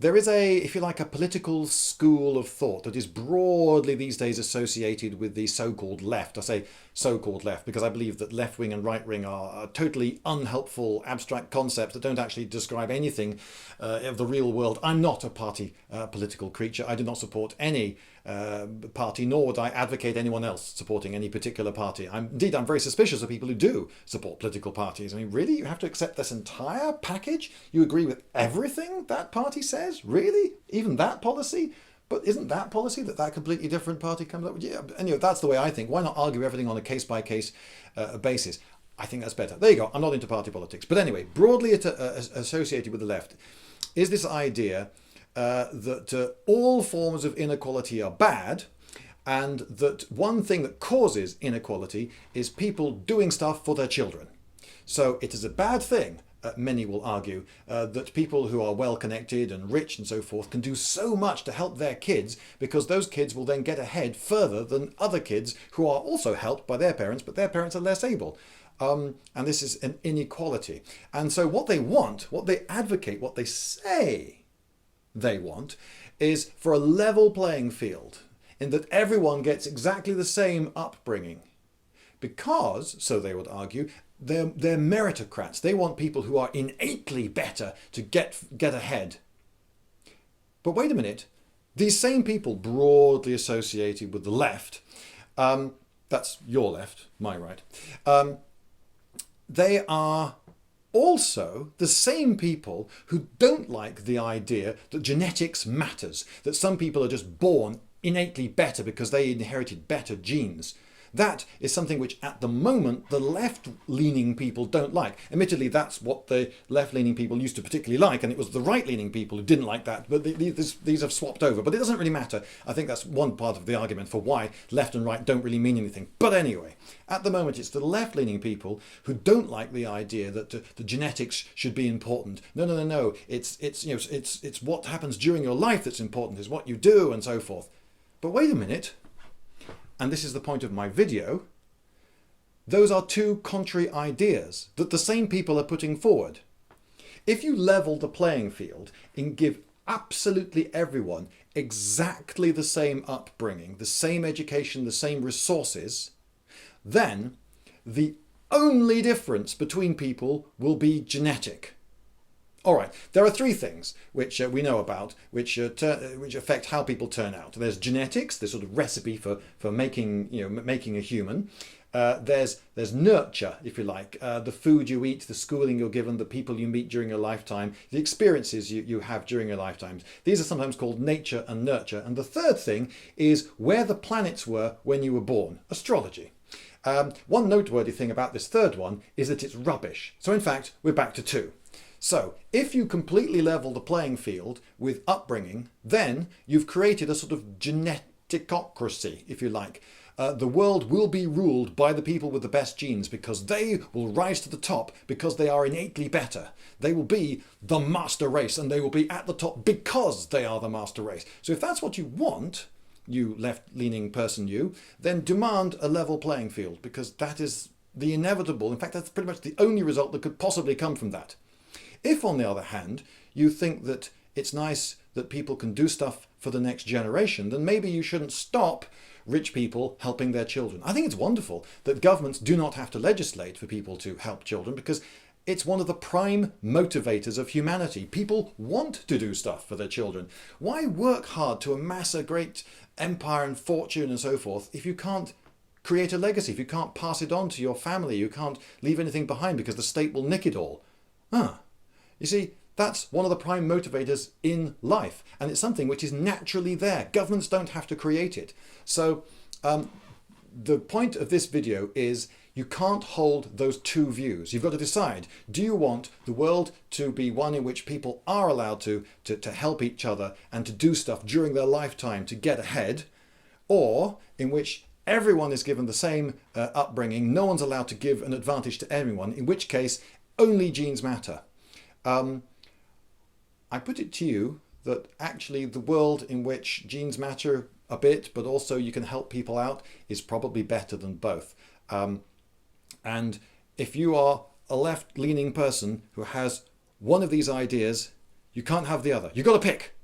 There is a, if you like, a political school of thought that is broadly these days associated with the so-called left. I say so-called left because I believe that left wing and right wing are totally unhelpful abstract concepts that don't actually describe anything of the real world. I'm not a party political creature. I do not support any party, nor would I advocate anyone else supporting any particular party. Indeed, I'm very suspicious of people who do support political parties. I mean, really? You have to accept this entire package? You agree with everything that party says? Really? Even that policy? But isn't that policy that completely different party comes up with? Yeah, anyway, that's the way I think. Why not argue everything on a case-by-case basis? I think that's better. There you go. I'm not into party politics. But anyway, broadly associated with the left is this idea that all forms of inequality are bad, and that one thing that causes inequality is people doing stuff for their children. So it is a bad thing, many will argue, that people who are well connected and rich and so forth can do so much to help their kids, because those kids will then get ahead further than other kids who are also helped by their parents, but their parents are less able. And this is an inequality. And so what they want, what they advocate, what they say they want, is for a level playing field, in that everyone gets exactly the same upbringing. Because, so they would argue, they're meritocrats. They want people who are innately better to get ahead. But wait a minute, these same people broadly associated with the left, that's your left, my right, they are also the same people who don't like the idea that genetics matters, that some people are just born innately better because they inherited better genes. That is something which at the moment the left-leaning people don't like. Admittedly, that's what the left-leaning people used to particularly like, and it was the right-leaning people who didn't like that, but these have swapped over. But it doesn't really matter. I think that's one part of the argument for why left and right don't really mean anything. But anyway, at the moment it's the left-leaning people who don't like the idea that the genetics should be important. No. It's what happens during your life that's important, is what you do and so forth. But wait a minute. And this is the point of my video, those are two contrary ideas that the same people are putting forward. If you level the playing field and give absolutely everyone exactly the same upbringing, the same education, the same resources, then the only difference between people will be genetic. All right, there are three things which we know about which affect how people turn out. There's genetics, the sort of recipe for making a human. There's nurture, if you like, the food you eat, the schooling you're given, the people you meet during your lifetime, the experiences you have during your lifetimes. These are sometimes called nature and nurture. And the third thing is where the planets were when you were born, astrology. One noteworthy thing about this third one is that it's rubbish. So in fact, we're back to two. So if you completely level the playing field with upbringing, then you've created a sort of geneticocracy, if you like. The world will be ruled by the people with the best genes because they will rise to the top because they are innately better. They will be the master race, and they will be at the top because they are the master race. So if that's what you want, you left-leaning person you, then demand a level playing field, because that is the inevitable. In fact, that's pretty much the only result that could possibly come from that. If, on the other hand, you think that it's nice that people can do stuff for the next generation, then maybe you shouldn't stop rich people helping their children. I think it's wonderful that governments do not have to legislate for people to help children, because it's one of the prime motivators of humanity. People want to do stuff for their children. Why work hard to amass a great empire and fortune and so forth if you can't create a legacy, if you can't pass it on to your family, you can't leave anything behind because the state will nick it all? You see, that's one of the prime motivators in life, and it's something which is naturally there. Governments don't have to create it. So the point of this video is you can't hold those two views. You've got to decide, do you want the world to be one in which people are allowed to help each other and to do stuff during their lifetime to get ahead, or in which everyone is given the same upbringing, no one's allowed to give an advantage to everyone, in which case only genes matter? I put it to you that actually the world in which genes matter a bit, but also you can help people out, is probably better than both. And if you are a left-leaning person who has one of these ideas, You can't have the other. You've got to pick.